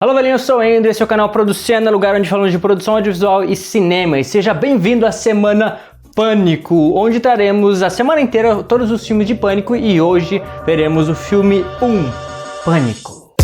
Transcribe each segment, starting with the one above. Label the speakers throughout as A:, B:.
A: Alô, velhinho, eu sou o Ender, esse é o canal Producena, lugar onde falamos de produção audiovisual e cinema. E seja bem-vindo à Semana Pânico, onde traremos a semana inteira todos os filmes de Pânico e hoje veremos o filme 1, Pânico.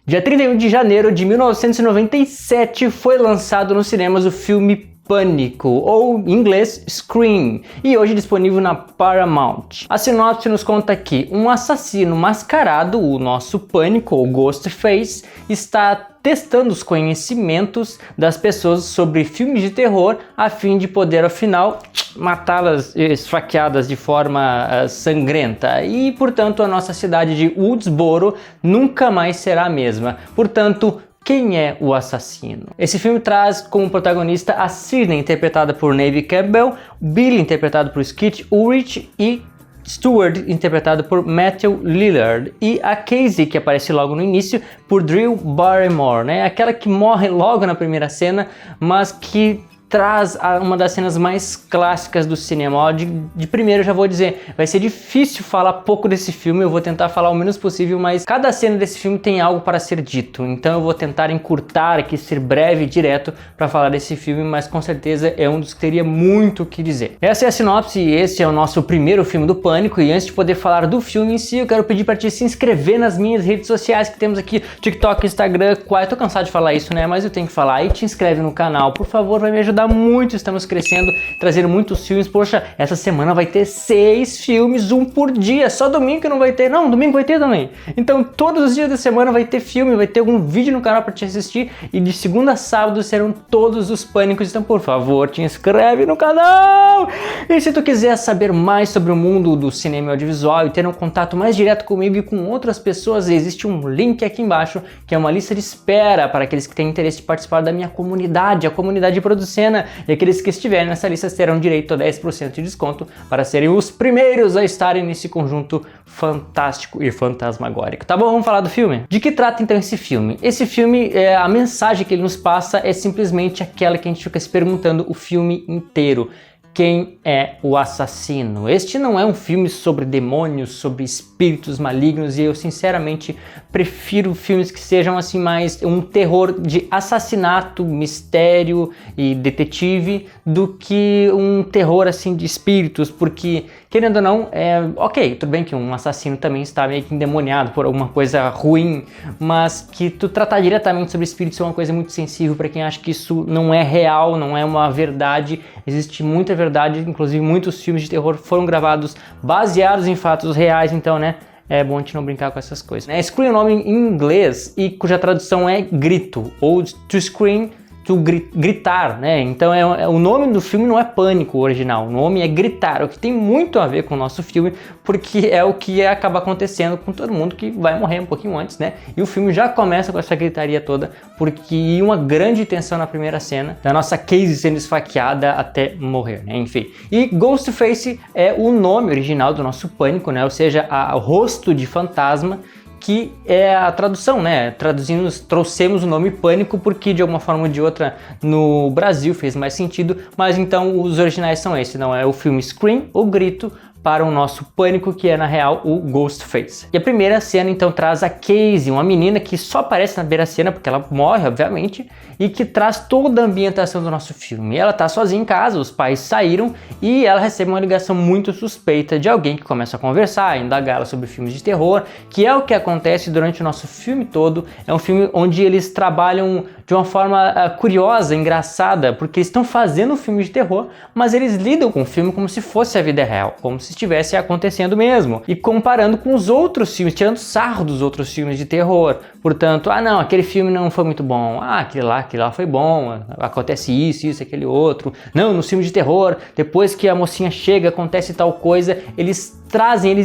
A: Dia 31 de janeiro de 1997 foi lançado nos cinemas o filme Pânico, ou em inglês Scream, e hoje disponível na Paramount. A sinopse nos conta que um assassino mascarado, o nosso Pânico, ou Ghostface, está testando os conhecimentos das pessoas sobre filmes de terror a fim de poder, afinal, matá-las esfaqueadas de forma sangrenta. E, portanto, a nossa cidade de Woodsboro nunca mais será a mesma. Portanto, quem é o assassino? Esse filme traz como protagonista a Sidney, interpretada por Neve Campbell, Billy, interpretado por Skeet Ulrich, e Stuart, interpretado por Matthew Lillard, e a Casey, que aparece logo no início, por Drew Barrymore, né? Aquela que morre logo na primeira cena, mas que traz uma das cenas mais clássicas do cinema. De primeiro eu já vou dizer, vai ser difícil falar pouco desse filme, eu vou tentar falar o menos possível, mas cada cena desse filme tem algo para ser dito, então eu vou tentar encurtar aqui, ser breve e direto para falar desse filme, mas com certeza é um dos que teria muito o que dizer. Essa é a sinopse e esse é o nosso primeiro filme do Pânico, e antes de poder falar do filme em si, eu quero pedir para ti se inscrever nas minhas redes sociais que temos aqui, TikTok, Instagram, eu tô cansado de falar isso, né, mas eu tenho que falar, e te inscreve no canal, por favor, vai me ajudar muito, estamos crescendo, trazendo muitos filmes. Poxa, essa semana vai ter 6 filmes, um por dia, só domingo que não vai ter, não, domingo vai ter também. Então todos os dias da semana vai ter filme, vai ter algum vídeo no canal para te assistir, e de segunda a sábado serão todos os Pânicos, então por favor, te inscreve no canal! E se tu quiser saber mais sobre o mundo do cinema e audiovisual e ter um contato mais direto comigo e com outras pessoas, existe um link aqui embaixo, que é uma lista de espera para aqueles que têm interesse de participar da minha comunidade, a comunidade Producena. E aqueles que estiverem nessa lista terão direito a 10% de desconto para serem os primeiros a estarem nesse conjunto fantástico e fantasmagórico. Tá bom, vamos falar do filme? De que trata então esse filme? Esse filme, a mensagem que ele nos passa é simplesmente aquela que a gente fica se perguntando o filme inteiro. Quem é o assassino? Este não é um filme sobre demônios, sobre espíritos malignos, e eu sinceramente prefiro filmes que sejam assim mais um terror de assassinato, mistério e detetive do que um terror assim de espíritos, porque querendo ou não, ok, tudo bem que um assassino também está meio que endemoniado por alguma coisa ruim, mas que tu tratar diretamente sobre espíritos é uma coisa muito sensível para quem acha que isso não é real, não é uma verdade. Existe muita verdade, inclusive muitos filmes de terror foram gravados baseados em fatos reais, então, né, é bom a gente não brincar com essas coisas. Scream é um nome em inglês e cuja tradução é grito, ou to scream, to gritar, né? Então o nome do filme não é Pânico original, o nome é Gritar, o que tem muito a ver com o nosso filme, porque é o que acaba acontecendo com todo mundo que vai morrer um pouquinho antes, né? E o filme já começa com essa gritaria toda, porque uma grande tensão na primeira cena, da nossa Casey sendo esfaqueada até morrer, né? Enfim. E Ghostface é o nome original do nosso Pânico, né? Ou seja, o rosto de fantasma, que é a tradução, né? Traduzindo, trouxemos o nome Pânico porque de alguma forma ou de outra no Brasil fez mais sentido, mas então os originais são esses, não é o filme Scream, o grito, para o nosso Pânico, que é na real o Ghostface. E a primeira cena então traz a Casey, uma menina que só aparece na primeira cena porque ela morre, obviamente, e que traz toda a ambientação do nosso filme. Ela tá sozinha em casa, os pais saíram e ela recebe uma ligação muito suspeita de alguém que começa a conversar, a indagá-la sobre filmes de terror, que é o que acontece durante o nosso filme todo. É um filme onde eles trabalham de uma forma curiosa, engraçada, porque eles estão fazendo um filme de terror, mas eles lidam com o filme como se fosse a vida real, como se estivesse acontecendo mesmo, e comparando com os outros filmes, tirando sarro dos outros filmes de terror. Portanto, não, aquele filme não foi muito bom, aquele lá foi bom, acontece isso, aquele outro. Não, no filme de terror, depois que a mocinha chega, acontece tal coisa, eles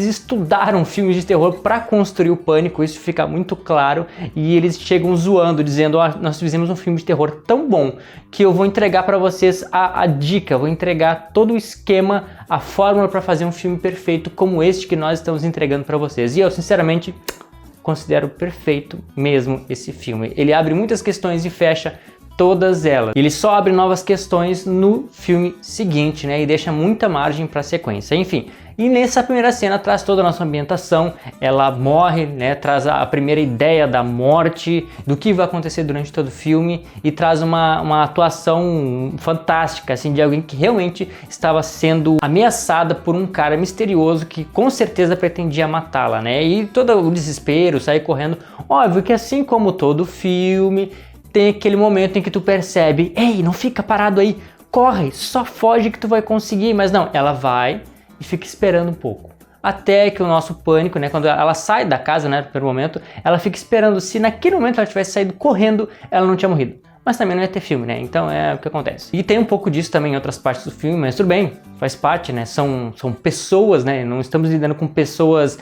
A: estudaram filmes de terror para construir o Pânico, isso fica muito claro, e eles chegam zoando, dizendo, nós fizemos um filme de terror tão bom que eu vou entregar para vocês a dica, vou entregar todo o esquema, a fórmula para fazer um filme perfeito como este que nós estamos entregando para vocês. E eu, sinceramente, considero perfeito mesmo esse filme. Ele abre muitas questões e fecha todas elas. Ele só abre novas questões no filme seguinte, né? E deixa muita margem para sequência. Enfim, e nessa primeira cena traz toda a nossa ambientação, ela morre, né? Traz a primeira ideia da morte, do que vai acontecer durante todo o filme e traz uma atuação fantástica, assim, de alguém que realmente estava sendo ameaçada por um cara misterioso que com certeza pretendia matá-la, né? E todo o desespero, sair correndo. Óbvio que assim como todo filme, tem aquele momento em que tu percebe, ei, não fica parado aí, corre, só foge que tu vai conseguir. Mas não, ela vai e fica esperando um pouco. Até que o nosso pânico, né, quando ela sai da casa, né, no primeiro momento, ela fica esperando se naquele momento ela tivesse saído correndo, ela não tinha morrido. Mas também não ia ter filme, né? Então é o que acontece. E tem um pouco disso também em outras partes do filme, mas tudo bem, faz parte, né? São pessoas, né? Não estamos lidando com pessoas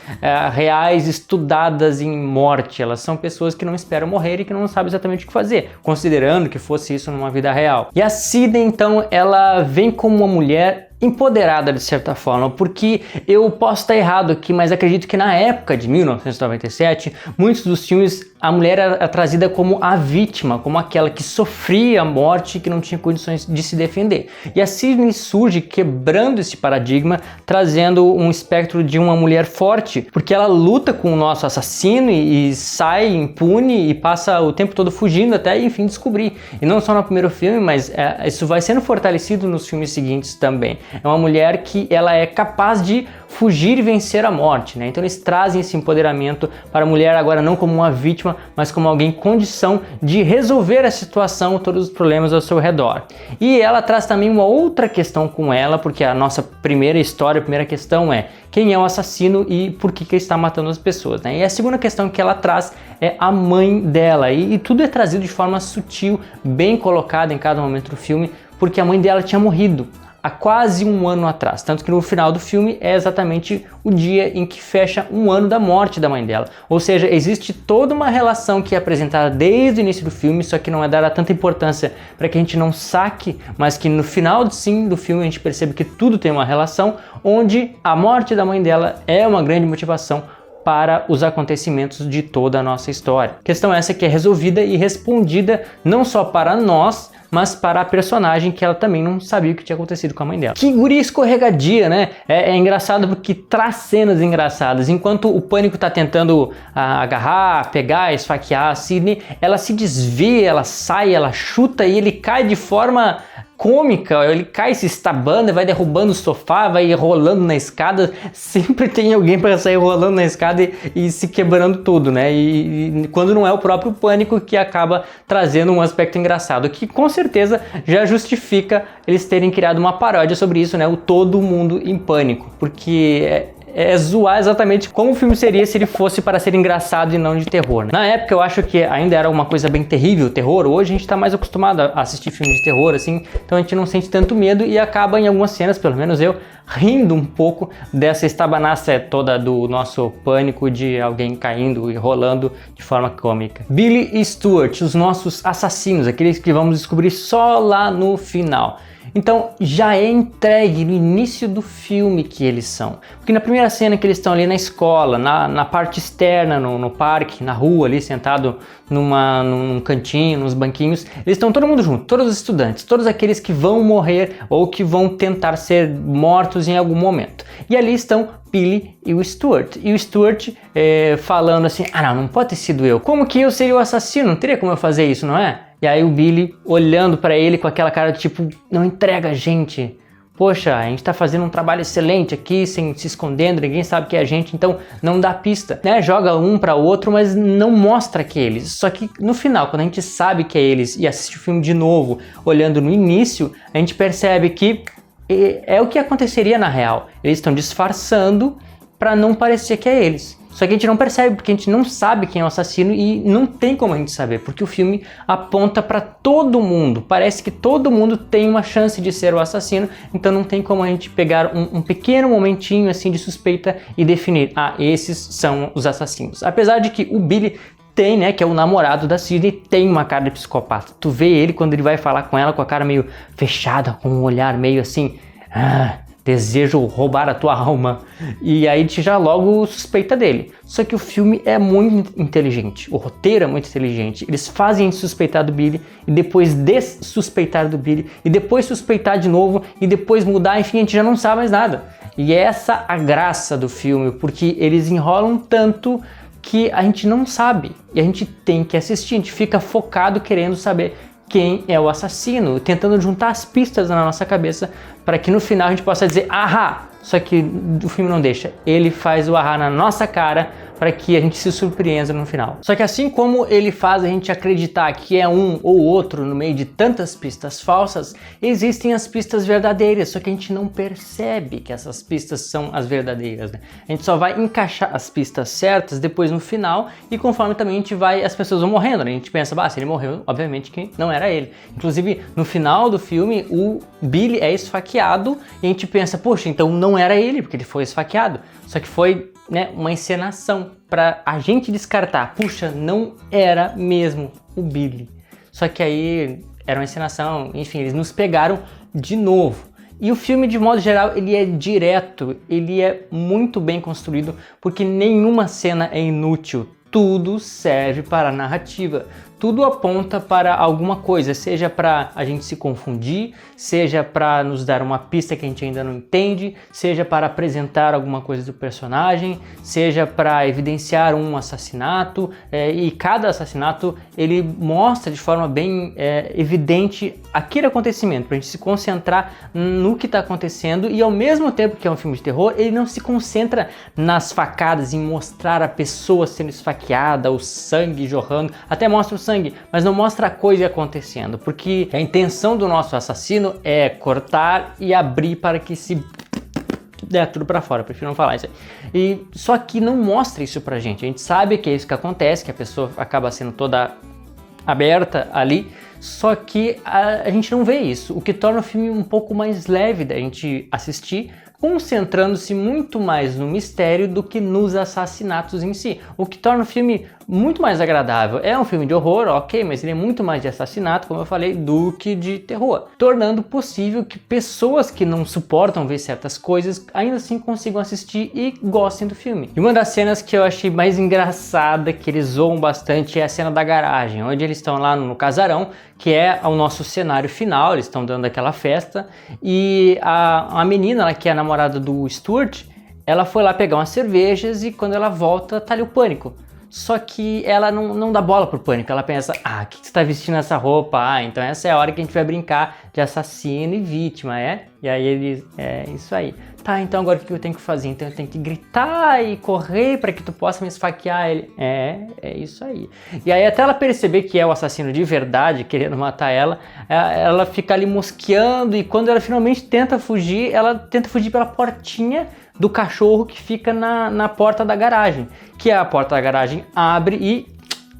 A: reais, estudadas em morte. Elas são pessoas que não esperam morrer e que não sabem exatamente o que fazer, considerando que fosse isso numa vida real. E a Sidney, então, ela vem como uma mulher empoderada de certa forma, porque eu posso estar errado aqui, mas acredito que na época de 1997, muitos dos filmes a mulher era trazida como a vítima, como aquela que sofria a morte e que não tinha condições de se defender. E a Sidney surge quebrando esse paradigma, trazendo um espectro de uma mulher forte, porque ela luta com o nosso assassino e sai impune e passa o tempo todo fugindo até enfim descobrir. E não só no primeiro filme, mas isso vai sendo fortalecido nos filmes seguintes também. É uma mulher que ela é capaz de fugir e vencer a morte, né? Então eles trazem esse empoderamento para a mulher agora não como uma vítima, mas como alguém em condição de resolver a situação, todos os problemas ao seu redor. E ela traz também uma outra questão com ela, porque a nossa primeira história, a primeira questão é quem é o assassino e por que ele está matando as pessoas, né? E a segunda questão que ela traz é a mãe dela, e tudo é trazido de forma sutil, bem colocado em cada momento do filme, porque a mãe dela tinha morrido há quase um ano atrás, tanto que no final do filme é exatamente o dia em que fecha um ano da morte da mãe dela. Ou seja, existe toda uma relação que é apresentada desde o início do filme, só que não é dada tanta importância para que a gente não saque, mas que no final sim do filme a gente percebe que tudo tem uma relação, onde a morte da mãe dela é uma grande motivação para os acontecimentos de toda a nossa história. Questão essa que é resolvida e respondida não só para nós, mas para a personagem, que ela também não sabia o que tinha acontecido com a mãe dela. Que guria escorregadia, né? É engraçado porque traz cenas engraçadas. Enquanto o pânico tá tentando agarrar, pegar, esfaquear a Sidney, ela se desvia, ela sai, ela chuta e ele cai de forma cômica, ele cai se estabando, vai derrubando o sofá, vai rolando na escada, sempre tem alguém para sair rolando na escada e se quebrando tudo, né? E quando não é o próprio pânico que acaba trazendo um aspecto engraçado, que com certeza já justifica eles terem criado uma paródia sobre isso, né? O Todo Mundo em Pânico, porque é zoar exatamente como o filme seria se ele fosse para ser engraçado e não de terror, né? Na época eu acho que ainda era uma coisa bem terrível, terror. Hoje a gente tá mais acostumado a assistir filmes de terror, assim, então a gente não sente tanto medo e acaba em algumas cenas, pelo menos eu, rindo um pouco dessa estabanaça toda do nosso pânico de alguém caindo e rolando de forma cômica. Billy e Stuart, os nossos assassinos, aqueles que vamos descobrir só lá no final. Então já é entregue no início do filme que eles são. Porque na primeira cena que eles estão ali na escola, na parte externa, no parque, na rua ali, sentado num cantinho, nos banquinhos, eles estão todo mundo junto, todos os estudantes, todos aqueles que vão morrer ou que vão tentar ser mortos em algum momento. E ali estão Billy e o Stuart. E o Stuart falando assim, não pode ter sido eu. Como que eu seria o assassino? Não teria como eu fazer isso, não é? E aí o Billy olhando pra ele com aquela cara de tipo, não entrega a gente. Poxa, a gente tá fazendo um trabalho excelente aqui, sem se escondendo, ninguém sabe que é a gente, então não dá pista, né? Joga um para o outro, mas não mostra que é eles. Só que no final, quando a gente sabe que é eles e assiste o filme de novo, olhando no início, a gente percebe que é o que aconteceria na real. Eles estão disfarçando para não parecer que é eles. Só que a gente não percebe, porque a gente não sabe quem é o assassino e não tem como a gente saber, porque o filme aponta para todo mundo. Parece que todo mundo tem uma chance de ser o assassino, então não tem como a gente pegar um pequeno momentinho assim de suspeita e definir, esses são os assassinos. Apesar de que o Billy tem, né, que é o namorado da Sidney, tem uma cara de psicopata. Tu vê ele quando ele vai falar com ela com a cara meio fechada, com um olhar meio assim, desejo roubar a tua alma. E aí a gente já logo suspeita dele. Só que o filme é muito inteligente, o roteiro é muito inteligente. Eles fazem a gente suspeitar do Billy e depois dessuspeitar do Billy e depois suspeitar de novo e depois mudar, enfim, a gente já não sabe mais nada. E é essa a graça do filme, porque eles enrolam tanto que a gente não sabe e a gente tem que assistir, a gente fica focado querendo saber quem é o assassino, tentando juntar as pistas na nossa cabeça para que no final a gente possa dizer ahá, só que o filme não deixa, ele faz o ahá na nossa cara para que a gente se surpreenda no final. Só que assim como ele faz a gente acreditar que é um ou outro no meio de tantas pistas falsas, existem as pistas verdadeiras, só que a gente não percebe que essas pistas são as verdadeiras, né? A gente só vai encaixar as pistas certas depois no final e conforme também a gente vai, as pessoas vão morrendo, né? A gente pensa, bah, se ele morreu, obviamente que não era ele. Inclusive, no final do filme, o Billy é esfaqueado e a gente pensa, poxa, então não era ele, porque ele foi esfaqueado. Só que foi, né, uma encenação para a gente descartar, puxa, não era mesmo o Billy. Só que aí era uma encenação, enfim, eles nos pegaram de novo. E o filme, de modo geral, ele é direto, ele é muito bem construído, porque nenhuma cena é inútil, tudo serve para a narrativa. Tudo aponta para alguma coisa, seja para a gente se confundir, seja para nos dar uma pista que a gente ainda não entende, seja para apresentar alguma coisa do personagem, seja para evidenciar um assassinato, e cada assassinato ele mostra de forma bem evidente aquele acontecimento, para a gente se concentrar no que está acontecendo e ao mesmo tempo que é um filme de terror, ele não se concentra nas facadas, em mostrar a pessoa sendo esfaqueada, o sangue jorrando, até mostra o sangue, mas não mostra a coisa acontecendo, porque a intenção do nosso assassino é cortar e abrir para que se der tudo para fora, prefiro não falar isso aí. E só que não mostra isso pra gente, a gente sabe que é isso que acontece, que a pessoa acaba sendo toda aberta ali, só que a gente não vê isso, o que torna o filme um pouco mais leve da gente assistir, concentrando-se muito mais no mistério do que nos assassinatos em si, o que torna o filme muito mais agradável. É um filme de horror, ok, mas ele é muito mais de assassinato, como eu falei, do que de terror, tornando possível que pessoas que não suportam ver certas coisas ainda assim consigam assistir e gostem do filme. E uma das cenas que eu achei mais engraçada, que eles zoam bastante, é a cena da garagem, onde eles estão lá no casarão, que é o nosso cenário final, eles estão dando aquela festa, e a menina, ela, que é a namorada do Stuart, ela foi lá pegar umas cervejas e quando ela volta, tá ali o Pânico. Só que ela não dá bola pro Pânico, ela pensa, o que você tá vestindo essa roupa? Então essa é a hora que a gente vai brincar de assassino e vítima, é? E aí eles, é isso aí. Tá, então agora o que eu tenho que fazer? Então eu tenho que gritar e correr para que tu possa me esfaquear ele. É isso aí. E aí até ela perceber que é o assassino de verdade, querendo matar ela, ela fica ali mosqueando e quando ela finalmente tenta fugir, ela tenta fugir pela portinha do cachorro que fica na porta da garagem, que a porta da garagem abre e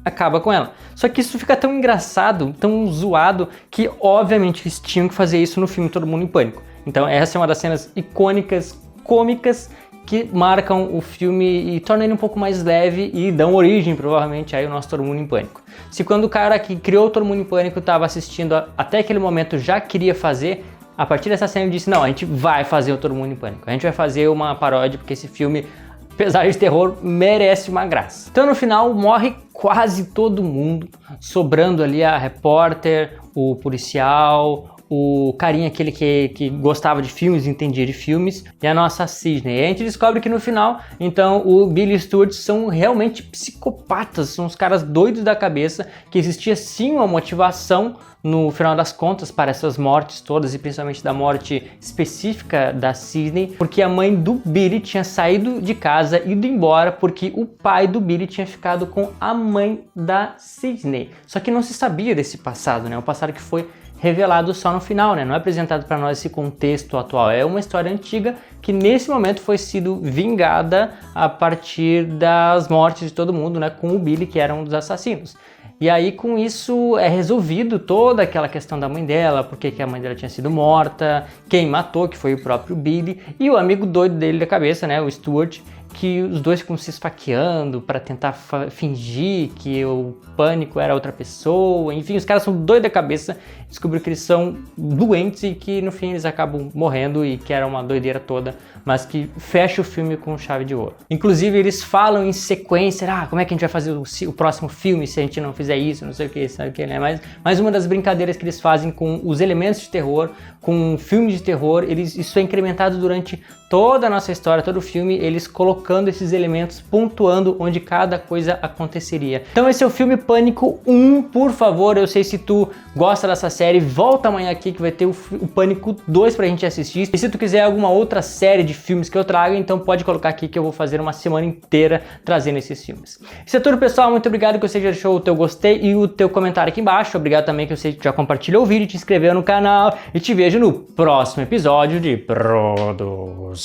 A: acaba com ela. Só que isso fica tão engraçado, tão zoado, que obviamente eles tinham que fazer isso no filme Todo Mundo em Pânico. Então essa é uma das cenas icônicas, cômicas, que marcam o filme e tornam ele um pouco mais leve e dão origem, provavelmente, aí ao nosso Todo Mundo em Pânico. Se quando o cara que criou o Todo Mundo em Pânico estava assistindo até aquele momento já queria fazer, a partir dessa cena ele disse, não, a gente vai fazer o Todo Mundo em Pânico. A gente vai fazer uma paródia, porque esse filme, apesar de terror, merece uma graça. Então no final morre quase todo mundo, sobrando ali a repórter, o policial, o carinha aquele que gostava de filmes, entendia de filmes, e a nossa Sidney. E a gente descobre que no final, então, o Billy e o Stuart são realmente psicopatas, são os caras doidos da cabeça, que existia sim uma motivação no final das contas para essas mortes todas e principalmente da morte específica da Sidney, porque a mãe do Billy tinha saído de casa, ido embora, porque o pai do Billy tinha ficado com a mãe da Sidney. Só que não se sabia desse passado, né? Um passado que foi revelado só no final, né? Não é apresentado para nós esse contexto atual, é uma história antiga que nesse momento foi sido vingada a partir das mortes de todo mundo, né? Com o Billy, que era um dos assassinos. E aí com isso é resolvido toda aquela questão da mãe dela, porque que a mãe dela tinha sido morta, quem matou, que foi o próprio Billy, e o amigo doido dele da cabeça, né, o Stuart, que os dois ficam se esfaqueando para tentar fingir que o Pânico era outra pessoa. Enfim, os caras são doidos da cabeça, descobriram que eles são doentes e que no fim eles acabam morrendo e que era uma doideira toda, mas que fecha o filme com chave de ouro. Inclusive eles falam em sequência, como é que a gente vai fazer o próximo filme se a gente não fizer isso, não sei o que, sabe o que, né? Mas uma das brincadeiras que eles fazem com os elementos de terror, com filmes de terror, isso é incrementado durante toda a nossa história, todo o filme, eles colocando esses elementos, pontuando onde cada coisa aconteceria. Então esse é o filme Pânico 1, por favor, eu sei se tu gosta dessa série, volta amanhã aqui que vai ter o Pânico 2 pra gente assistir. E se tu quiser alguma outra série de filmes que eu traga, então pode colocar aqui que eu vou fazer uma semana inteira trazendo esses filmes. Isso é tudo, pessoal, muito obrigado que você já deixou o teu gostei e o teu comentário aqui embaixo. Obrigado também que você já compartilhou o vídeo, te inscreveu no canal e te vejo no próximo episódio de Produzena.